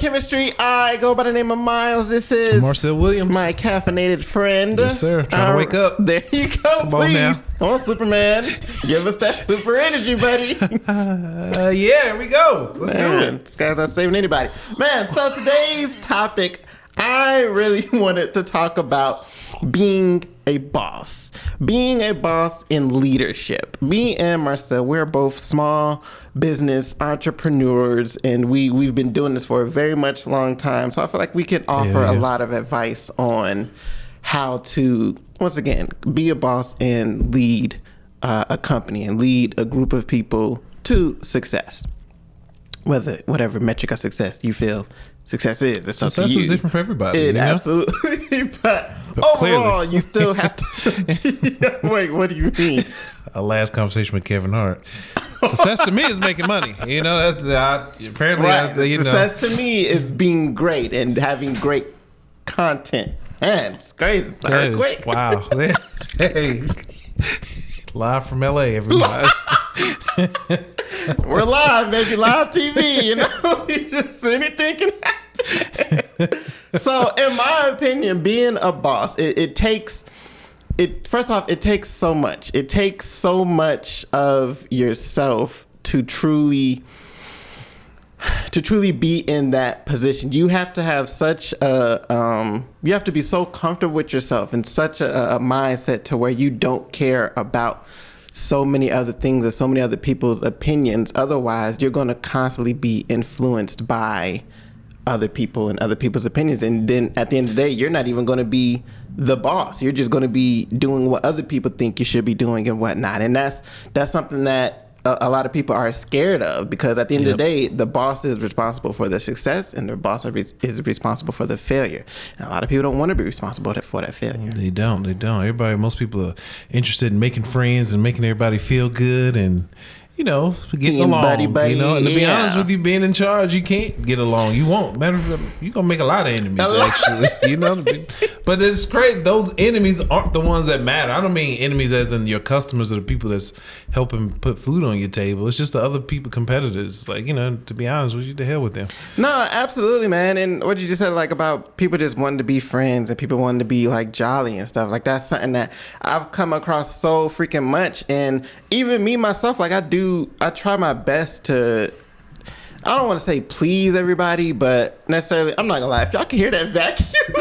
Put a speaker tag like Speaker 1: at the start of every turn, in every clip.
Speaker 1: Chemistry. I go by the name of Miles. This is
Speaker 2: Marcel Williams,
Speaker 1: my caffeinated friend.
Speaker 2: Yes, sir. Trying to wake up.
Speaker 1: There you go.
Speaker 2: Come
Speaker 1: please.
Speaker 2: on now.
Speaker 1: Come on, Superman. Give us that super energy, buddy.
Speaker 2: Yeah, here we go. Let's do it.
Speaker 1: This guy's not saving anybody. Man, so today's topic, I really wanted to talk about being a boss. Being a boss in leadership. Me and Marcel, we're both small business entrepreneurs, and we've been doing this for a very much long time. So I feel like we can offer a lot of advice on how to, once again, be a boss and lead a company and lead a group of people to success. Whatever metric of success you feel success is. It's
Speaker 2: success is different for everybody.
Speaker 1: Absolutely. but overall, you still have to. Wait, what do you mean?
Speaker 2: Our last conversation with Kevin Hart. Success to me is making money. You know, apparently,
Speaker 1: right. Success to me is being great and having great content. Man, it's crazy. It's an earthquake.
Speaker 2: Wow. Hey, live from LA, everybody.
Speaker 1: We're live, baby. Live TV. You know, just anything can happen. So, in my opinion, being a boss, it takes. First off, it takes so much. It takes so much of yourself to truly be in that position. You have to have such a you have to be so comfortable with yourself and such a mindset to where you don't care about so many other things or so many other people's opinions. Otherwise, you're going to constantly be influenced by other people and other people's opinions. And then at the end of the day, you're not even going to be the boss. You're just going to be doing what other people think you should be doing and whatnot. And that's something that a lot of people are scared of, because at the end of the day, the boss is responsible for the success and the boss is responsible for the failure. And a lot of people don't want to be responsible for that failure.
Speaker 2: They don't. Most people are interested in making friends and making everybody feel good and, you know, getting along. Buddy, you know, and to be honest with you, being in charge, you can't get along. You won't. Matter of fact, you're gonna make a lot of enemies, actually. You know, but it's great. Those enemies aren't the ones that matter. I don't mean enemies as in your customers or the people that's helping put food on your table. It's just the other people, competitors. Like, you know, to be honest with you, the hell with them.
Speaker 1: No, absolutely, man. And what you just said, like, about people just wanting to be friends and people wanting to be like jolly and stuff, like, that's something that I've come across so freaking much. And even me myself, like, I try my best to, I don't want to say please everybody, but necessarily, I'm not gonna lie, if y'all can hear that vacuum, it's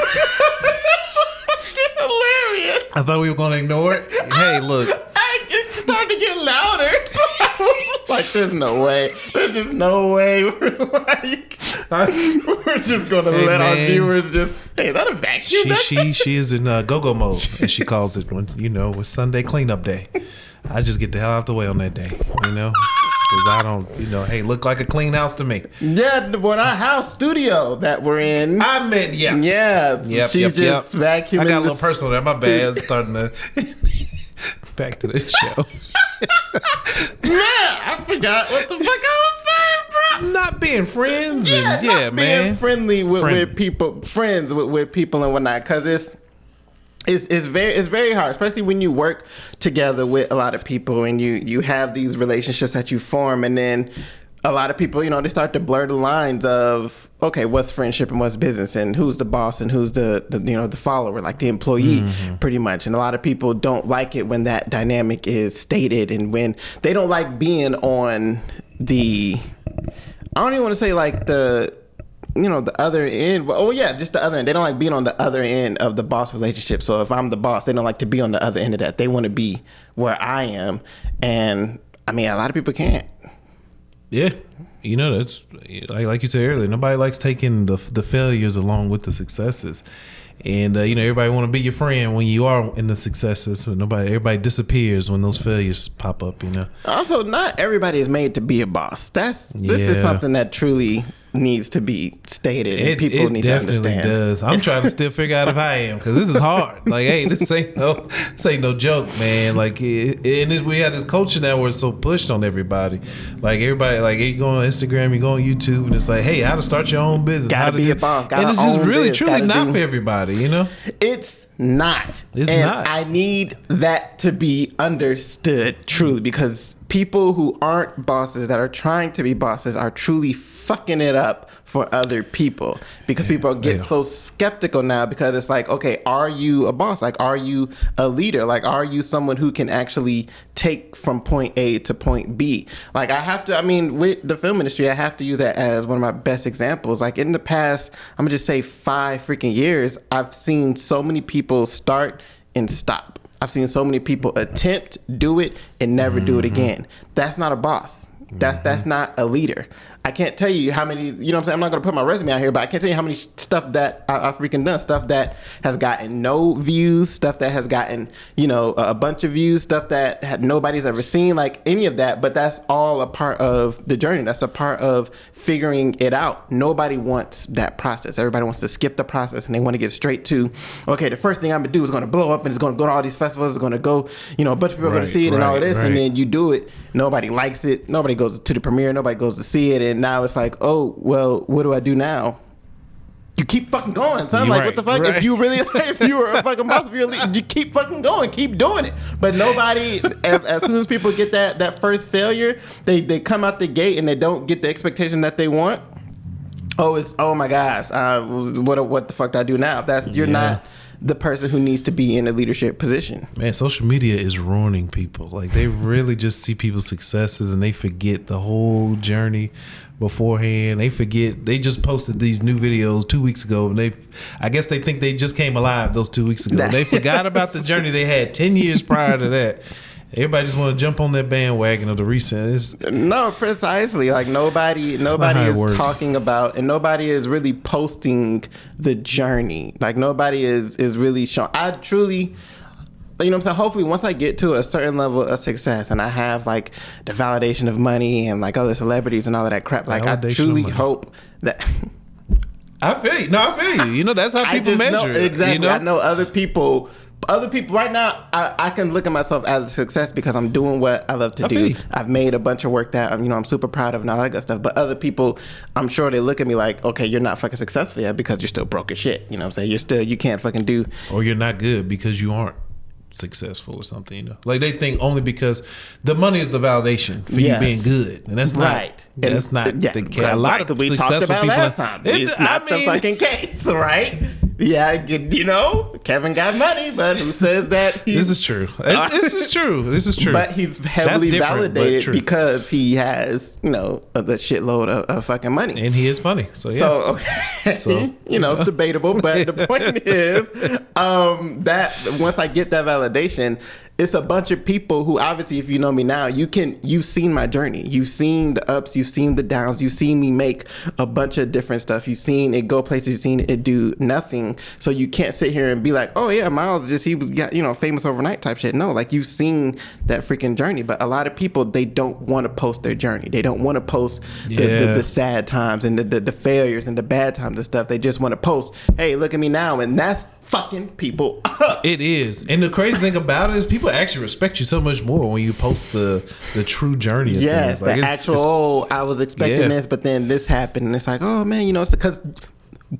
Speaker 1: fucking hilarious.
Speaker 2: I thought we were gonna ignore it. Hey, look.
Speaker 1: It's starting to get louder. Like, there's no way. There's just no way. We're just gonna let our viewers just, hey, is that a vacuum?
Speaker 2: She is in go-go mode, as she calls it, when, you know, with Sunday cleanup day. I just get the hell out the way on that day, you know, because I don't, you know, hey, look like a clean house to me.
Speaker 1: Yeah, well, our house studio that we're in.
Speaker 2: I meant,
Speaker 1: she's just vacuuming.
Speaker 2: I got a little personal there. My bad. Starting to back to the show.
Speaker 1: Man, I forgot what the fuck I was saying, bro.
Speaker 2: Not being friends.
Speaker 1: Being friendly with people, friends with people and whatnot, because it's very hard, especially when you work together with a lot of people and you have these relationships that you form, and then a lot of people, you know, they start to blur the lines of, okay, what's friendship and what's business, and who's the boss and who's the you know, the follower, like the employee, pretty much. And a lot of people don't like it when that dynamic is stated, and when they don't like being on the, I don't even want to say like the, you know, the other end. Just the other end. They don't like being on the other end of the boss relationship. So if I'm the boss, they don't like to be on the other end of that. They want to be where I am. And I mean, a lot of people can't.
Speaker 2: Yeah. You know, that's like you said earlier, nobody likes taking the failures along with the successes. And, you know, everybody want to be your friend when you are in the successes. So everybody disappears when those failures pop up, you know. Also,
Speaker 1: not everybody is made to be a boss. This is something that truly needs to be stated, and people need to understand. It
Speaker 2: does. I'm trying to still figure out if I am, because this is hard. Like, hey, this ain't no joke, man. Like, we have this culture now where it's so pushed on everybody. Like, everybody, like, you go on Instagram, you go on YouTube, and it's like, hey, how to start your own business,
Speaker 1: gotta be a boss,
Speaker 2: and it's just really truly not for everybody, you know.
Speaker 1: It's not.
Speaker 2: It's not.
Speaker 1: I need that to be understood truly, because people who aren't bosses that are trying to be bosses are truly fucking it up for other people, because people get so skeptical now, because it's like, okay, are you a boss? Like, are you a leader? Like, are you someone who can actually take from point A to point B? Like, with the film industry, I have to use that as one of my best examples. Like, in the past, I'm gonna just say 5 freaking years, I've seen so many people start and stop. I've seen so many people attempt, do it, and never do it again. That's not a boss. That's not a leader. I can't tell you how many, you know what I'm saying? I'm not going to put my resume out here, but I can't tell you how many stuff that I've freaking done. Stuff that has gotten no views, stuff that has gotten, a bunch of views, stuff that nobody's ever seen, like any of that. But that's all a part of the journey. That's a part of figuring it out. Nobody wants that process. Everybody wants to skip the process, and they want to get straight to, okay, the first thing I'm going to do is going to blow up, and it's going to go to all these festivals. It's going to go, a bunch of people are going to see it and all of this. And then you do it. Nobody likes it. Nobody goes to the premiere. Nobody goes to see it. And now it's like, oh, well, what do I do now? You keep fucking going, son. Like, what the fuck? If you really, if you were a fucking boss, if you're a leader, you keep fucking going, keep doing it. But nobody, as soon as people get that first failure, they come out the gate and they don't get the expectation that they want. Oh my gosh, what the fuck do I do now? You're not the person who needs to be in a leadership position. Man,
Speaker 2: social media is ruining people. Like, they really just see people's successes and they forget the whole journey beforehand. They just posted these new videos 2 weeks ago, and I guess they think they just came alive those 2 weeks ago. They forgot about the journey they had 10 years prior to that. Everybody just want to jump on that bandwagon of the recent.
Speaker 1: No, precisely. Like, nobody is talking about, and nobody is really posting the journey. Like, nobody is really showing. I truly, you know what I'm saying? Hopefully, once I get to a certain level of success and I have like the validation of money and like other celebrities and all of that crap, like, I truly hope that.
Speaker 2: I feel you. No, I feel you. That's how people measure.
Speaker 1: Exactly. I know other people right now, I can look at myself as a success because I'm doing what I love to do. I've made a bunch of work that I'm super proud of and all that good stuff. But other people, I'm sure they look at me like, okay, you're not fucking successful yet because you're still broke as shit. You know what I'm saying? You can't fucking do.
Speaker 2: Or you're not good because you aren't successful or something, Like, they think only because the money is the validation for you being good. And that's not that's not the case. A lot of
Speaker 1: we talked about last time. It's not the fucking case, right? Yeah, Kevin got money, but who says that?
Speaker 2: This is true. This is true.
Speaker 1: But he's heavily validated because he has, the shitload of fucking money.
Speaker 2: And he is funny. So, yeah.
Speaker 1: It's debatable. But the point is that once I get that validation, it's a bunch of people who, obviously, if you know me now, you've seen my journey. You've seen the ups, you've seen the downs, you've seen me make a bunch of different stuff. You've seen it go places, you've seen it do nothing. So you can't sit here and be like, oh yeah, Miles he was famous overnight type shit. No, like, you've seen that freaking journey. But a lot of people, they don't want to post their journey. They don't want to post the sad times and the failures and the bad times and stuff. They just want to post, hey, look at me now. And that's fucking people up.
Speaker 2: It is. And the crazy thing about it is people actually respect you so much more when you post the true journey of
Speaker 1: things.
Speaker 2: Like,
Speaker 1: the actual, I was expecting this, but then this happened. And it's like, oh man, it's because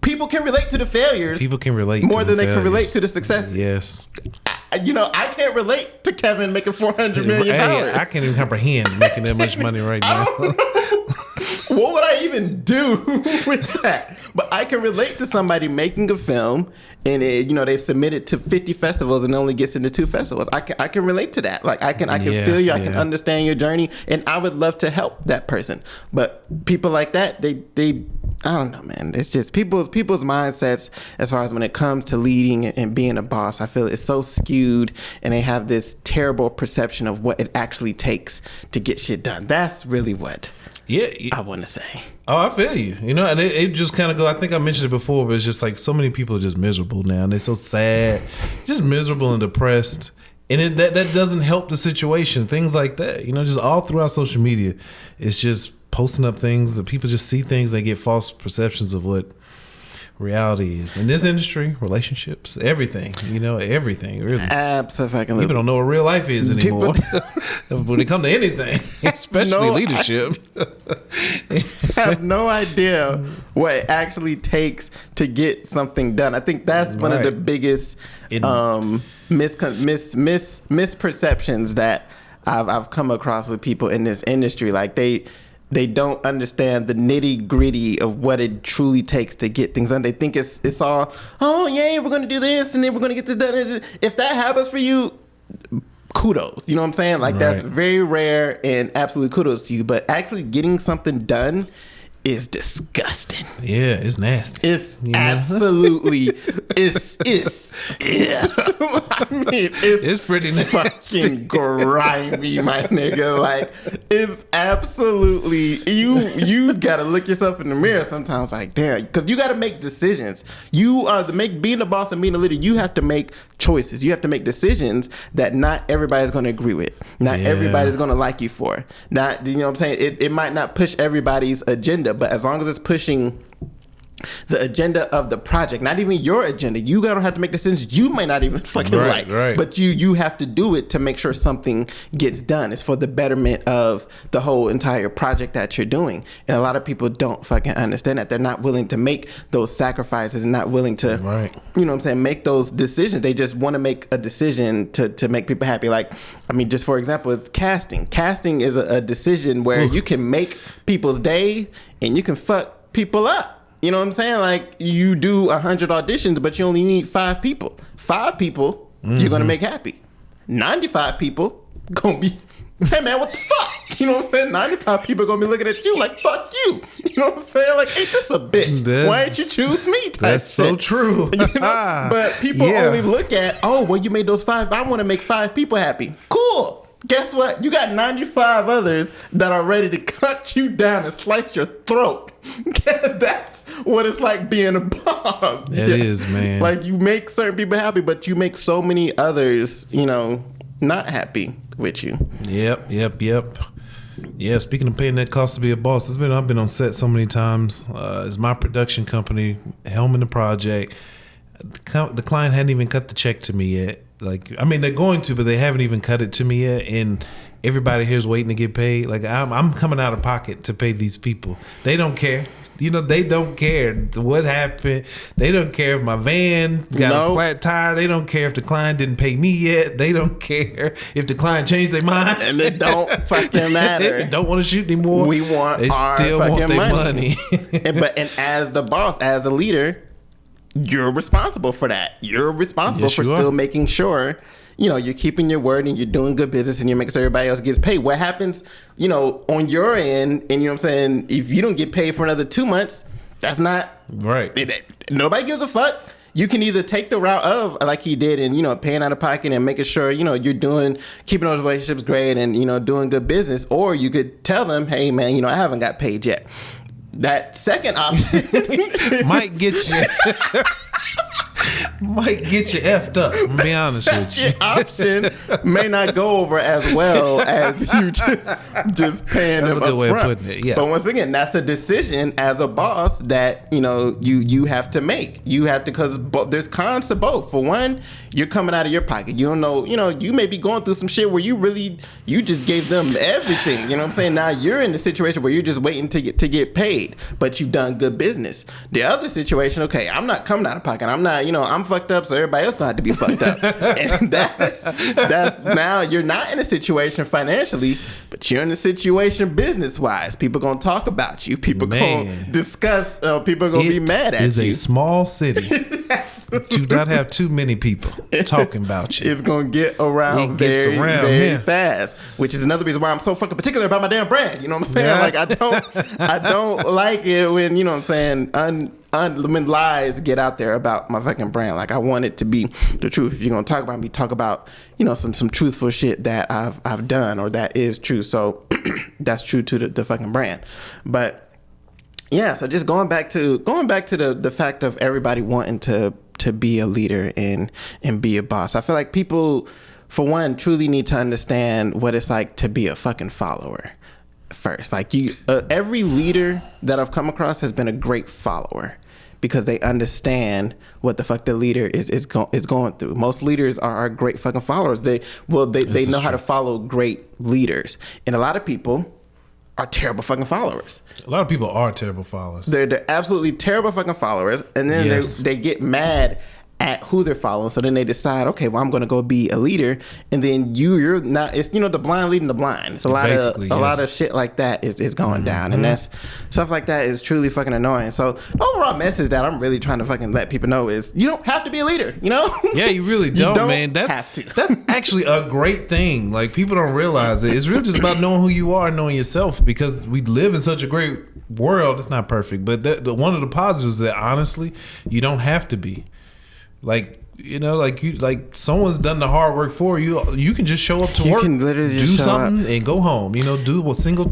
Speaker 1: people can relate to the failures.
Speaker 2: People can relate
Speaker 1: more than they can relate to the successes.
Speaker 2: Yes.
Speaker 1: I can't relate to Kevin making $400 million.
Speaker 2: I can't even comprehend making that much money right now.
Speaker 1: What would I even do with that? But I can relate to somebody making a film and they submit it to 50 festivals and it only gets into 2 festivals. I can relate to that. Like, I can feel you. I can understand your journey, and I would love to help that person. But people like that, they I don't know, man. It's just people's mindsets as far as when it comes to leading and being a boss. I feel it's so skewed, and they have this terrible perception of what it actually takes to get shit done. That's really what I want to say.
Speaker 2: Oh, I feel you. And it just kind of go. I think I mentioned it before, but it's just like so many people are just miserable now, and they're so sad, just miserable and depressed. And that doesn't help the situation. Things like that, just all throughout social media, it's just posting up things that people just see things. They get false perceptions of what reality is in this industry, relationships, everything, everything really.
Speaker 1: Absolutely.
Speaker 2: People don't know what real life is anymore when it comes to anything, especially leadership.
Speaker 1: I have no idea what it actually takes to get something done. I think that's one of the biggest misperceptions that I've come across with people in this industry. Like they don't understand the nitty gritty of what it truly takes to get things done. They think it's all, oh yeah, we're gonna do this and then we're gonna get this done. If that happens for you, kudos. You know what I'm saying? Like that's very rare and absolute kudos to you. But actually getting something done is disgusting.
Speaker 2: Yeah, it's nasty.
Speaker 1: It's absolutely it's I mean, it's
Speaker 2: pretty nasty.
Speaker 1: Fucking grimy, my nigga. Like it's absolutely you gotta look yourself in the mirror sometimes. Like damn, because you gotta make decisions. You are being a boss and being a leader. You have to make choices. You have to make decisions that not everybody's gonna agree with. Not everybody's gonna like you for. Not what I'm saying. It might not push everybody's agenda. But as long as it's pushing the agenda of the project, not even your agenda, you gotta have to make decisions you might not even fucking like. But you have to do it to make sure something gets done. It's for the betterment of the whole entire project that you're doing. And a lot of people don't fucking understand that. They're not willing to make those sacrifices and not willing to, make those decisions. They just want to make a decision to make people happy. Like, I mean, just for example, it's casting. Casting is a decision where you can make people's day and you can fuck people up. You know what I'm saying? Like you do 100 auditions, but you only need 5 people. 5 people you're gonna make happy. 95 people gonna be, hey man, what the fuck? You know what I'm saying? 95 people gonna be looking at you like fuck you. You know what I'm saying? Like, ain't this a bitch? Why didn't you choose me?
Speaker 2: That's so true.
Speaker 1: But people only look at, oh, well, you made those 5. I want to make 5 people happy. Cool. Guess what? You got 95 others that are ready to cut you down and slice your throat. That's what it's like being a boss.
Speaker 2: It is, man.
Speaker 1: Like you make certain people happy, but you make so many others, not happy with you.
Speaker 2: Yep. Yeah, speaking of paying that cost to be a boss, I've been on set so many times. It's my production company, helming the project. The client hadn't even cut the check to me yet. Like, I mean, they're going to, but they haven't even cut it to me yet. And everybody here's waiting to get paid. Like, I'm coming out of pocket to pay these people. They don't care. They don't care what happened. They don't care if my van got a flat tire. They don't care if the client didn't pay me yet. They don't care if the client changed their mind.
Speaker 1: And it don't fucking matter.
Speaker 2: They don't want to shoot anymore.
Speaker 1: We want
Speaker 2: they
Speaker 1: our
Speaker 2: still
Speaker 1: fucking
Speaker 2: want their money.
Speaker 1: and as the boss, as a leader, you're responsible for that. You're responsible for still making sure, you're keeping your word and you're doing good business and you're making sure everybody else gets paid. What happens, on your end, and if you don't get paid for another 2 months, that's not
Speaker 2: right.
Speaker 1: Nobody gives a fuck. You can either take the route of, like he did, and, paying out of pocket and making sure, you're keeping those relationships great and, doing good business, or you could tell them, hey man, I haven't got paid yet. That second option
Speaker 2: might get you effed up. I'm gonna be honest with you.
Speaker 1: Option may not go over as well as you just paying them up front. That's a good way of putting it. Yeah. But once again, that's a decision as a boss that you have to make. You have to, because there's cons to both. For one, you're coming out of your pocket. You don't know. You may be going through some shit where you just gave them everything. You know what I'm saying? Now you're in the situation where you're just waiting to get paid, but you've done good business. The other situation, okay, I'm not coming out of pocket. I'm not. I'm fucked up, so everybody else gonna have to be fucked up. And that's now you're not in a situation financially, but you're in a situation business wise. People gonna talk about you. People gonna discuss. People gonna be mad at you.
Speaker 2: It is a small city. Do not have too many people talking about you.
Speaker 1: It's gonna get around very fast, which is another reason why I'm so fucking particular about my damn brand. You know what I'm saying? Yeah. Like I don't like it when when lies get out there about my fucking brand. Like I want it to be the truth. If you're gonna talk about me, talk about some truthful shit that I've done or that is true. So that's true to the fucking brand. But yeah, so just going back to the fact of everybody wanting to be a leader and be a boss. I feel like people, for one, truly need to understand what it's like to be a fucking follower first. Like every leader that I've come across has been a great follower. because they understand what the fuck the leader is going through. Most leaders are great fucking followers. They know how to follow great leaders, and a lot of people are terrible fucking followers.
Speaker 2: A lot of people are terrible followers.
Speaker 1: They're absolutely terrible fucking followers, and then they get mad at who they're following. So then they decide, okay, well, I'm going to go be a leader, and then you're not. It's the blind leading the blind. It's a lot of shit like that is going down, and that's stuff like that is truly fucking annoying. So the overall message that I'm really trying to fucking let people know is you don't have to be a leader. You know?
Speaker 2: Yeah, you really don't, man.
Speaker 1: Have to.
Speaker 2: That's actually a great thing. Like people don't realize it. It's really just about knowing who you are, and knowing yourself, because we live in such a great world. It's not perfect, but one of the positives is that honestly, you don't have to be. Like, you know, like someone's done the hard work for you. You can just show up to work, do something, and go home. You know, do a simple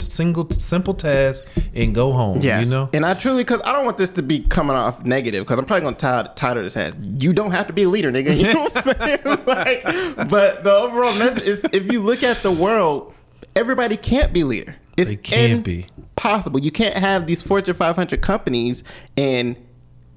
Speaker 2: task and go home.
Speaker 1: Yes.
Speaker 2: You know,
Speaker 1: and I truly, because I don't want this to be coming off negative, because I'm probably going to title this as "You don't have to be a leader, nigga." You know what I'm saying? Like, but the overall message is, if you look at the world, everybody can't be a leader.
Speaker 2: They can't be
Speaker 1: possible. You can't have these Fortune 500 companies and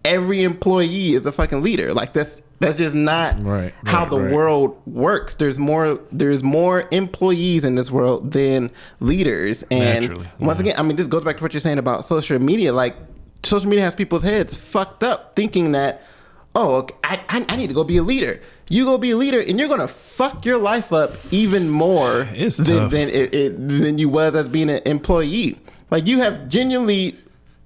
Speaker 1: every employee is a fucking leader. Like that's just not how the world works. There's more employees in this world than leaders. And once again, I mean, this goes back to what you're saying about social media. Like social media has people's heads fucked up thinking that, oh, okay, I need to go be a leader. You go be a leader and you're gonna fuck your life up even more than you was as being an employee. Like you have genuinely,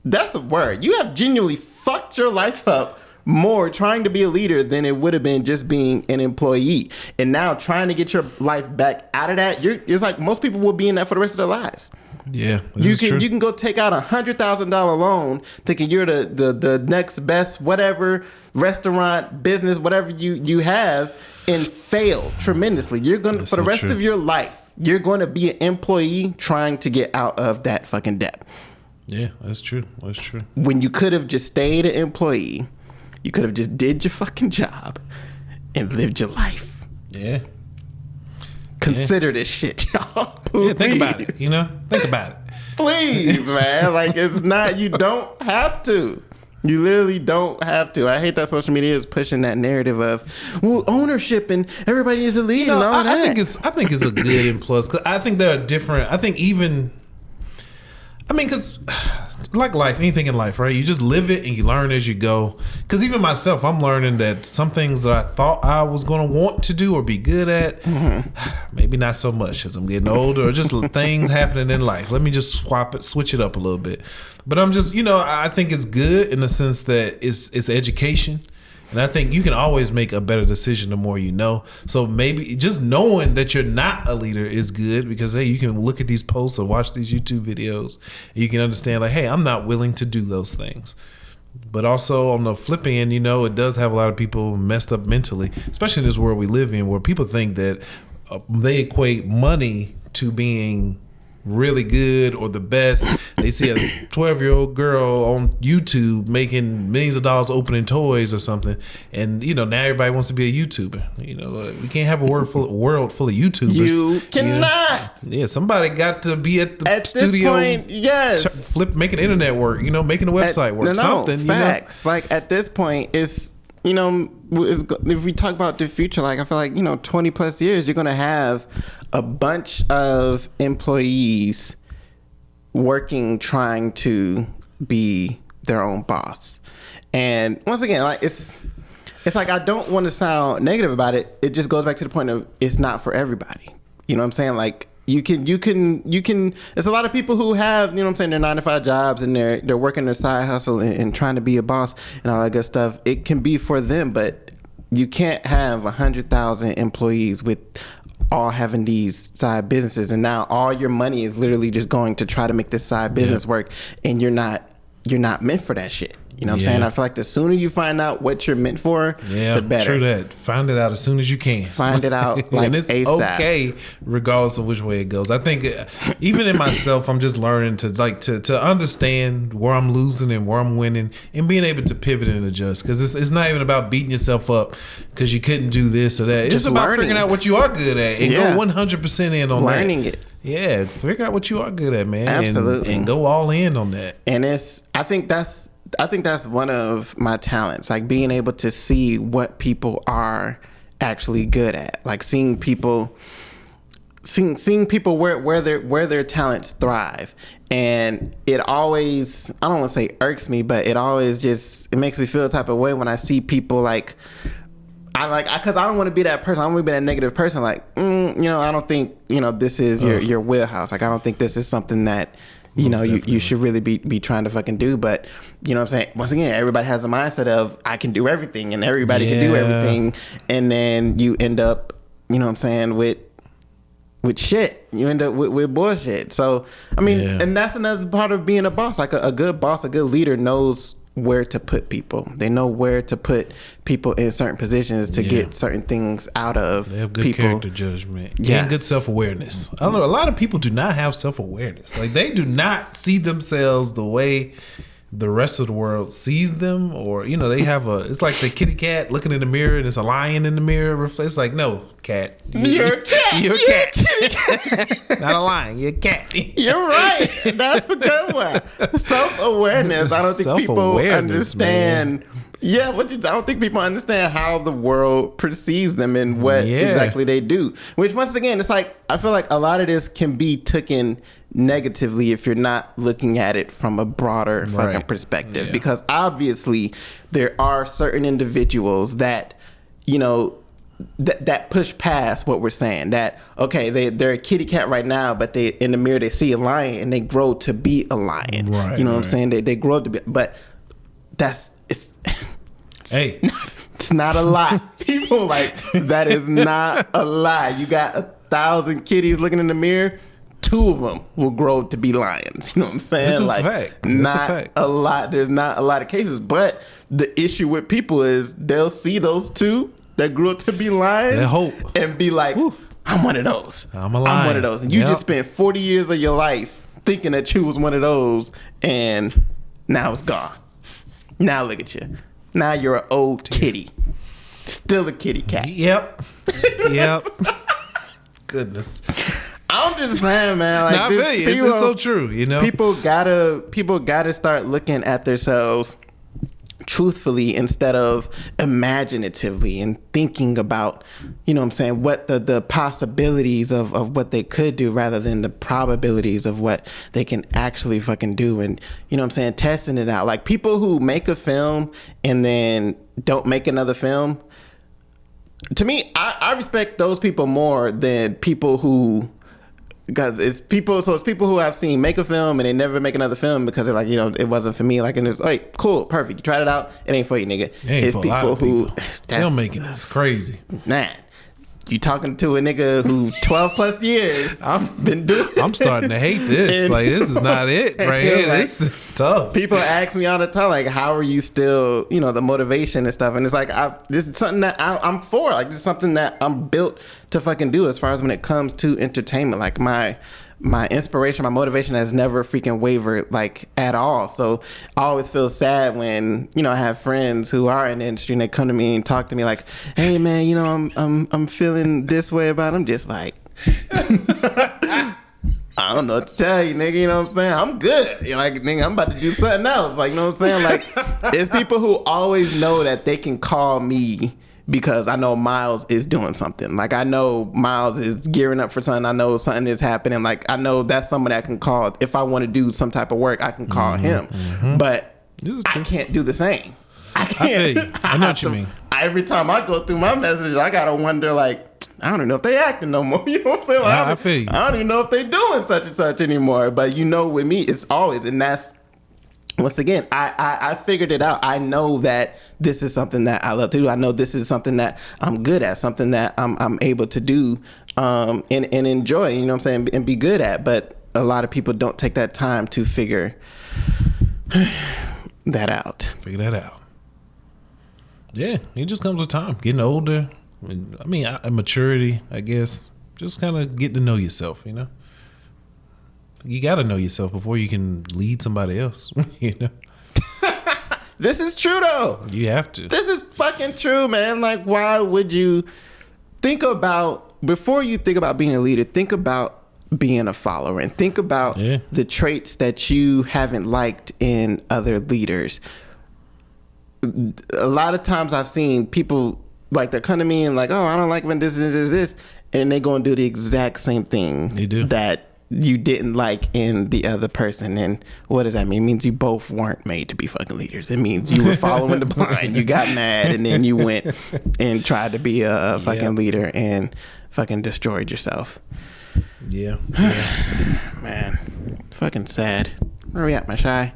Speaker 1: that's a word. You have genuinely fucked your life up more trying to be a leader than it would have been just being an employee. And now trying to get your life back out of that, it's like most people will be in that for the rest of their lives.
Speaker 2: Yeah,
Speaker 1: you can go take out $100,000 loan thinking you're the next best whatever restaurant business whatever you have, and fail tremendously. You're gonna for the rest of your life you're going to be an employee trying to get out of that fucking debt.
Speaker 2: Yeah, that's true. That's true.
Speaker 1: When you could have just stayed an employee, you could have just did your fucking job and lived your life.
Speaker 2: Yeah.
Speaker 1: Consider this shit, y'all.
Speaker 2: Yeah, think about it. You know, think about it.
Speaker 1: Please, man. Like it's not. You don't have to. You literally don't have to. I hate that social media is pushing that narrative of ownership and everybody is a leader and all that.
Speaker 2: I think it's a good and plus. Cause I think there are different. I think even. I mean, because like life, anything in life, right? You just live it and you learn as you go. Because even myself, I'm learning that some things that I thought I was going to want to do or be good at, maybe not so much as I'm getting older, or just things happening in life. Let me just switch it up a little bit. But I'm just, I think it's good in the sense that it's education. And I think you can always make a better decision the more you know. So maybe just knowing that you're not a leader is good because, hey, you can look at these posts or watch these YouTube videos and you can understand like, hey, I'm not willing to do those things. But also on the flip end, it does have a lot of people messed up mentally, especially in this world we live in where people think that they equate money to being really good or the best. They see a 12-year-old girl on YouTube making millions of dollars opening toys or something, and now everybody wants to be a YouTuber. We can't have a world full of YouTubers.
Speaker 1: You cannot.
Speaker 2: Yeah, somebody got to be at the studio.
Speaker 1: This point, yes.
Speaker 2: Making internet work. Making a website work. Something.
Speaker 1: Facts. Like at this point, it's. If we talk about the future, like I feel like 20 plus years, you're gonna have a bunch of employees working, trying to be their own boss. And once again, like it's like I don't want to sound negative about it. It just goes back to the point of it's not for everybody. You know what I'm saying? Like you can. There's a lot of people who have, their 9-to-5 jobs and they're working their side hustle and trying to be a boss and all that good stuff. It can be for them, but you can't have 100,000 employees with all having these side businesses, and now all your money is literally just going to try to make this side business work, and you're not meant for that shit. You know what I'm saying? I feel like the sooner you find out what you're meant for, the better.
Speaker 2: True that. Find it out as soon as you can.
Speaker 1: Find it out like
Speaker 2: and it's
Speaker 1: ASAP.
Speaker 2: Okay, regardless of which way it goes. I think even in myself, I'm just learning to understand where I'm losing and where I'm winning, and being able to pivot and adjust. Because it's not even about beating yourself up because you couldn't do this or that. It's about figuring out what you are good at and go 100% in on
Speaker 1: learning it.
Speaker 2: Yeah, figure out what you are good at, man.
Speaker 1: Absolutely,
Speaker 2: and go all in on that.
Speaker 1: And I think that's that's one of my talents, like being able to see what people are actually good at, like seeing people where their talents thrive. And it always, I don't want to say irks me, but it makes me feel a type of way when I see people because I don't want to be that person. I don't want to be that negative person. Like, I don't think, this is your wheelhouse. Like, I don't think this is something that, you should really be trying to fucking do. But, you know what I'm saying? Once again, everybody has a mindset of, I can do everything and everybody can do everything. And then you end up, you know what I'm saying, with shit. You end up with bullshit. So, I mean, and that's another part of being a boss. Like a good boss, a good leader knows where to put people. They know where to put people in certain positions to get certain things out of
Speaker 2: they have good
Speaker 1: people.
Speaker 2: Character judgment. Yeah, and good self-awareness. I don't know, a lot of people do not have self-awareness. Like, they do not see themselves the way the rest of the world sees them, or they have it's like the kitty cat looking in the mirror and it's a lion in the mirror. It's like, no, cat,
Speaker 1: you're a cat.
Speaker 2: You're a cat. Not a lion. You're a cat.
Speaker 1: You're right. That's a good one. Self-awareness. I don't think people understand. Man. Yeah, I don't think people understand how the world perceives them and what exactly they do. Which, once again, it's like, I feel like a lot of this can be taken negatively if you're not looking at it from a broader fucking perspective. Because obviously there are certain individuals that, that push past what we're saying. That, okay, they're a kitty cat right now, but they in the mirror they see a lion and they grow to be a lion. Right, what I'm saying? They grow to be, but it's not a lot. People like, that is not a lie. You got 1,000 kitties looking in the mirror, 2 of them will grow to be lions. You know what I'm saying?
Speaker 2: This is a fact.
Speaker 1: Not a lot. There's not a lot of cases, but the issue with people is they'll see those 2 that grew up to be lions and be like, I'm one of those. I'm a lion. I'm one of those. And you just spent 40 years of your life thinking that you was one of those, and now it's gone. Now look at you. Now you're an old kitty. Still a kitty cat.
Speaker 2: Yep. Goodness.
Speaker 1: I'm just saying, man. Like,
Speaker 2: I feel you. It's so true.
Speaker 1: People gotta start looking at themselves truthfully instead of imaginatively and thinking about, what the possibilities of what they could do rather than the probabilities of what they can actually fucking do. And, testing it out. Like, people who make a film and then don't make another film, to me, I respect those people more than people who, because it's people who I've seen make a film and they never make another film because they're like, it wasn't for me. Like, and it's like, cool, perfect. You tried it out. It ain't for you, nigga.
Speaker 2: It's people who they'll make it. That's crazy.
Speaker 1: Nah. You talking to a nigga who 12 plus years been doing.
Speaker 2: I'm starting to hate this. Like, this is not it right here. Like, this is tough.
Speaker 1: People ask me all the time, like, how are you still, the motivation and stuff. And it's like, this is something that I'm for. Like, this is something that I'm built to fucking do as far as when it comes to entertainment. Like, my inspiration, my motivation has never freaking wavered, like, at all. So I always feel sad when, I have friends who are in the industry and they come to me and talk to me like, hey man, I'm feeling this way about it. I'm just like, I don't know what to tell you, nigga. You know what I'm saying? I'm good. Like, nigga, I'm about to do something else. Like, you know what I'm saying? Like, it's people who always know that they can call me because I know Miles is doing something. Like, I know Miles is gearing up for something. I know something is happening. Like, I know that's someone I can call. If I want to do some type of work, I can call him. But I can't do the same. I can't.
Speaker 2: I know what you mean.
Speaker 1: Every time I go through my messages, I got to wonder, like, I don't even know if they acting no more. You know what I'm saying? Like,
Speaker 2: I feel you.
Speaker 1: I don't even know if they doing such and such anymore. But, with me, it's always, and that's, once again, I figured it out. I know that this is something that I love to do. I know this is something that I'm good at, something that I'm able to do and enjoy, you know what I'm saying, and be good at. But a lot of people don't take that time to figure that out.
Speaker 2: Yeah, it just comes with time. Getting older. I mean, maturity, I guess. Just kind of get to know yourself, You got to know yourself before you can lead somebody else,
Speaker 1: This is true, though.
Speaker 2: You have to.
Speaker 1: This is fucking true, man. Like, why would you think about, before you think about being a leader, think about being a follower and think about the traits that you haven't liked in other leaders. A lot of times I've seen people like they're coming to me and like, oh, I don't like when this, and they go and do the exact same thing that you didn't like in the other person. And what does that mean? It means you both weren't made to be fucking leaders. It means you were following the blind. You got mad and then you went and tried to be a fucking leader and fucking destroyed yourself.
Speaker 2: Yeah.
Speaker 1: Man, fucking sad. Where are we at, my shy?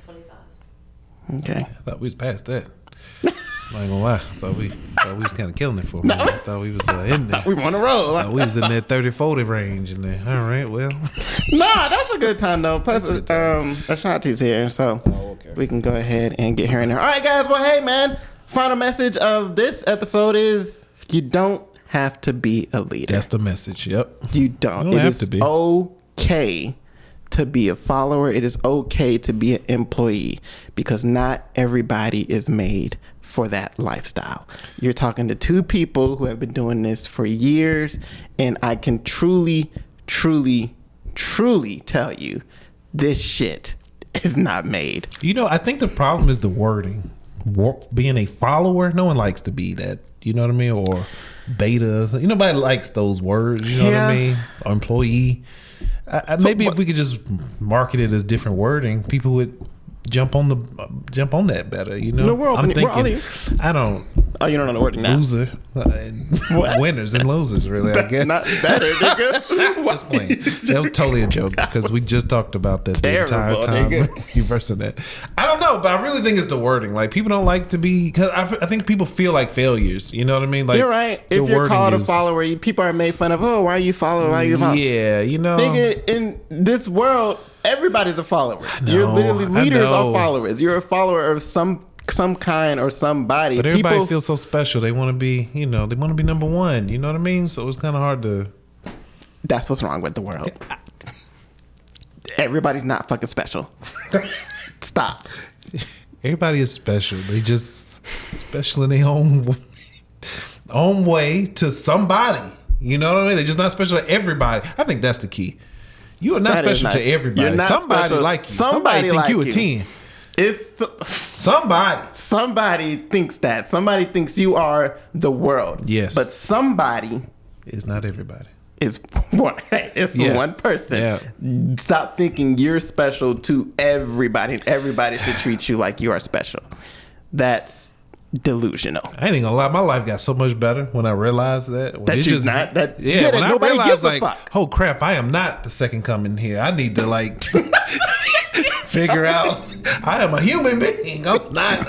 Speaker 1: 25. Okay.
Speaker 2: I thought we was past that. I ain't gonna lie. I thought we was kind of killing it for a minute. I thought we was in there.
Speaker 1: We on a roll.
Speaker 2: I thought we was in that 30-40 range in there. All right, well.
Speaker 1: Nah, that's a good time though. Plus, Ashanti's here, so we can go ahead and get her in there. All right, guys. Well, hey, man. Final message of this episode is you don't have to be a leader.
Speaker 2: That's the message. Yep.
Speaker 1: You don't. It is okay to be a follower. It is okay to be an employee because not everybody is made for that lifestyle. You're talking to two people who have been doing this for years, and I can truly tell you this shit is not made.
Speaker 2: You know, I think the problem is the wording. Being a follower, no one likes to be that. You know what I mean? Or betas. Nobody likes those words. You know what I mean? Or employee. Maybe if we could just market it as different wording, people would jump on that better.
Speaker 1: No,
Speaker 2: I'm thinking. I don't.
Speaker 1: Oh, you don't know the wording now.
Speaker 2: Loser, winners and losers. Really, I guess.
Speaker 1: Not better, nigga.
Speaker 2: Just playing. That was totally a joke because we just talked about that the entire time. Reversing that. I don't know, but I really think it's the wording. Like people don't like to be because I think people feel like failures. You know what I mean? Like
Speaker 1: you're right. If you're called a follower, people are made fun of. Oh, why are you following? Why are you following?
Speaker 2: Yeah,
Speaker 1: Nigga, in this world, everybody's a follower. You're literally leaders are followers. You're a follower of some kind or somebody.
Speaker 2: But everybody feels so special. They want to be, they want to be number one. You know what I mean? So it's kind of hard to.
Speaker 1: That's what's wrong with the world. Everybody's not fucking special. Stop.
Speaker 2: Everybody is special. They just special in their own way to somebody. You know what I mean? They're just not special to everybody. I think that's the key. You are not special to everybody.
Speaker 1: You're not
Speaker 2: somebody
Speaker 1: special.
Speaker 2: like you. Somebody think
Speaker 1: like
Speaker 2: you a 10.
Speaker 1: It's somebody thinks that. Somebody thinks you are the world.
Speaker 2: Yes.
Speaker 1: But somebody
Speaker 2: is not everybody.
Speaker 1: It's one person.
Speaker 2: Yeah.
Speaker 1: Stop thinking you're special to everybody. Everybody should treat you like you are special. That's delusional.
Speaker 2: I ain't gonna lie, my life got so much better when I realized that.
Speaker 1: When I
Speaker 2: nobody
Speaker 1: realized
Speaker 2: like, oh crap, I am not the second coming here. I need to figure out I am a human being. I'm not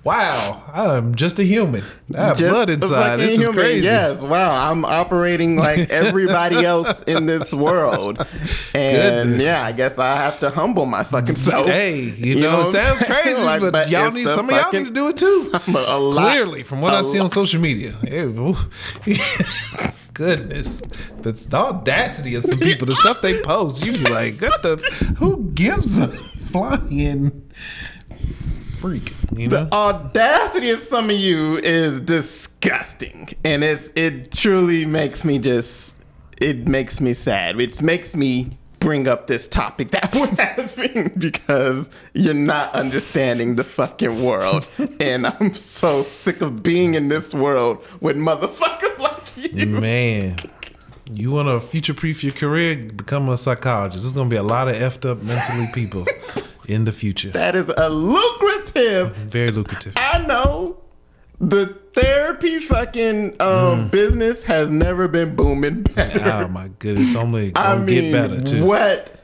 Speaker 2: wow, I'm just a human. I have blood inside. This is crazy.
Speaker 1: Yes, wow. I'm operating like everybody else in this world. And I guess I have to humble my fucking self.
Speaker 2: Hey, you know it sounds crazy, but y'all need some of y'all need to do it too. Clearly, from what I see on social media. Goodness, the audacity of some people, the stuff they post, you be like, who gives a flying freak?
Speaker 1: The audacity of some of you is disgusting, and it truly makes me it makes me sad. It makes me bring up this topic that we're having because you're not understanding the fucking world, and I'm so sick of being in this world with motherfuckers like you.
Speaker 2: Man, you want to future-proof your career? Become a psychologist. There's gonna be a lot of effed up mentally people in the future.
Speaker 1: That is a lucrative.
Speaker 2: Very lucrative.
Speaker 1: I know. The therapy fucking business has never been booming better.
Speaker 2: Oh my goodness. Only gonna get better too.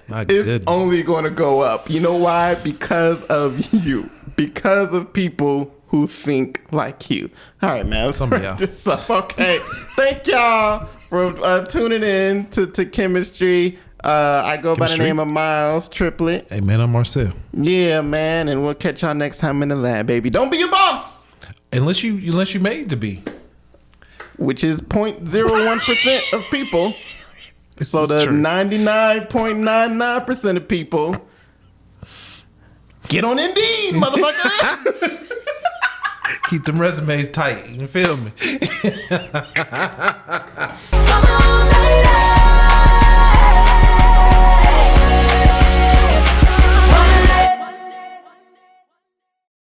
Speaker 1: It's only gonna go up. You know why? Because of you. Because of people who think like you. All right, man.
Speaker 2: Some of y'all.
Speaker 1: This up. Okay. Thank y'all for tuning in to Chemistry. I go by the name of Miles Triplett.
Speaker 2: Hey man, I'm Marcel.
Speaker 1: Yeah, man, and we'll catch y'all next time in the lab, baby. Don't be your boss.
Speaker 2: Unless you made to be.
Speaker 1: Which is 0.01% of people. So the 99.99% of people get on Indeed, motherfucker.
Speaker 2: Keep them resumes tight. You feel me?